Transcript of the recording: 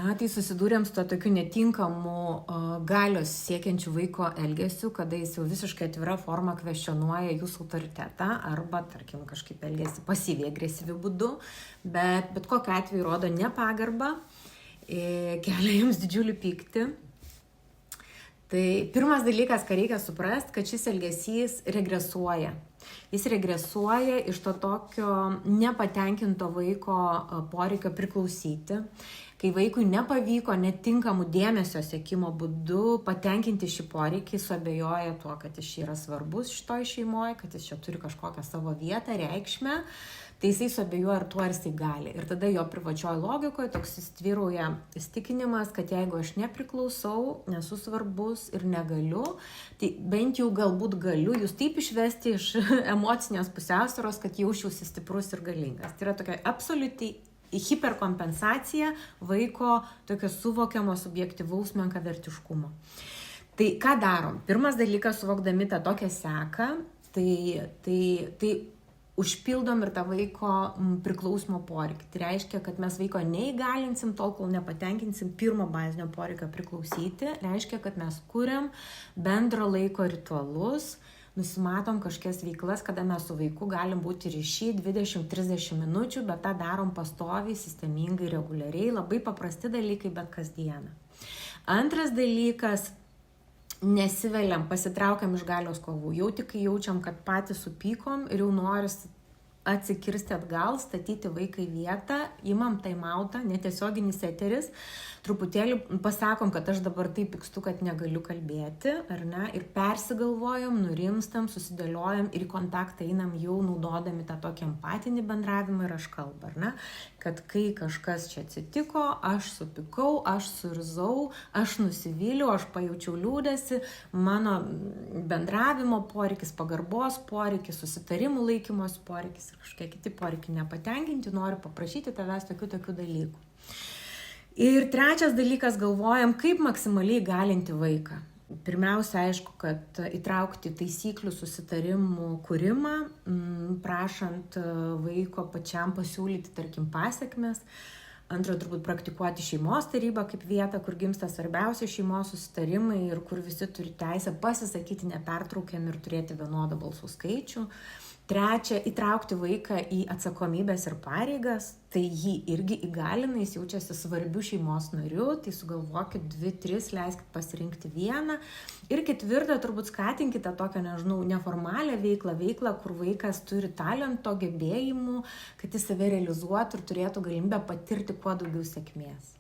Tai susidūrėm su to tokiu netinkamu galios siekiančių vaiko elgesiu, kada jis jau visiškai atvira forma kvestionuoja jūsų autoritetą arba, tarkim, kažkaip elgesi pasyviai agresyviu būdu, bet kokiu atveju rodo nepagarbą, kelia jums didžiulį pyktį. Tai pirmas dalykas, ką reikia suprasti, kad šis elgesys regresuoja. Jis regresuoja iš to tokio nepatenkinto vaiko poreikio priklausyti. Kai vaikui nepavyko netinkamų dėmesio siekimo būdu patenkinti šį poreikį, suabejoja tuo, kad jis yra svarbus šitoj šeimoje, kad jis čia turi kažkokią savo vietą, reikšmę, tai jisai suabejoja ir tuo, ar jisai gali. Ir tada jo privačioj logikoje toks įsitvirauja įstikinimas, kad jeigu aš nepriklausau, nesu svarbus ir negaliu, tai bent jau galbūt galiu jūs taip išvesti iš emocinės pusiausvyros, kad jausčiausi stiprus ir galingas. Tai yra tokia absoliuti hiperkompensacija vaiko tokio suvokiamo subjektyvaus menkavertiškumo. Tai ką darom? Pirmas dalykas, suvokdami tą tokią seką, tai užpildom ir tą vaiko priklausimo poreikį. Tai reiškia, kad mes vaiko neįgalinsim tol, kol nepatenkinsim pirmo bazinio poreikio priklausyti. Reiškia, kad mes kuriam bendro laiko ritualus, nusimatom kažkokias veiklas, kada mes su vaiku galim būti ryšy 20-30 minučių, bet tą darom pastoviai, sistemingai, reguliariai, labai paprasti dalykai, bet kasdieną. Antras dalykas, nesiveliam, pasitraukiam iš galios kovų. Jau tik jaučiam, kad patys supykom ir jau noris atsikirsti atgal, statyti vaiką į vietą, imam time-outą, netiesioginis eteris, truputėlį pasakom, kad aš dabar taip pykstu, kad negaliu kalbėti, ar ne, ir persigalvojam, nurimstam, susidėliojam ir į kontaktą einam jau naudodami tą tokį empatinį bendravimą ir aš kalbą, ar ne, kad kai kažkas čia atsitiko, aš supykau, aš suirzau, aš nusivyliau, aš pajaučiau liūdesį, mano bendravimo poreikis, pagarbos poreikis, susitarimų laikymos poreikis ir kažkokie kiti poreikiai nepatenkinti, noriu paprašyti tavęs tokių dalykų. Ir trečias dalykas, galvojam, kaip maksimaliai galinti vaiką. Pirmiausia, aišku, kad įtraukti taisyklių susitarimų kūrimą, prašant vaiko pačiam pasiūlyti, tarkim, pasekmes. Antra, turbūt praktikuoti šeimos tarybą kaip vietą, kur gimsta svarbiausi šeimos susitarimai ir kur visi turi teisę pasisakyti nepertraukiami ir turėti vienodą balsų skaičių. Trečia, įtraukti vaiką į atsakomybės ir pareigas, tai jį irgi įgalina, jis jaučiasi svarbiu šeimos nariu, tai sugalvokit 2-3, leiskit pasirinkti vieną. Ir ketvirta, turbūt skatinkite tokią, neformalią veiklą, kur vaikas turi talento, gebėjimų, kad jis save realizuotų ir turėtų galimybę patirti kuo daugiau sėkmės.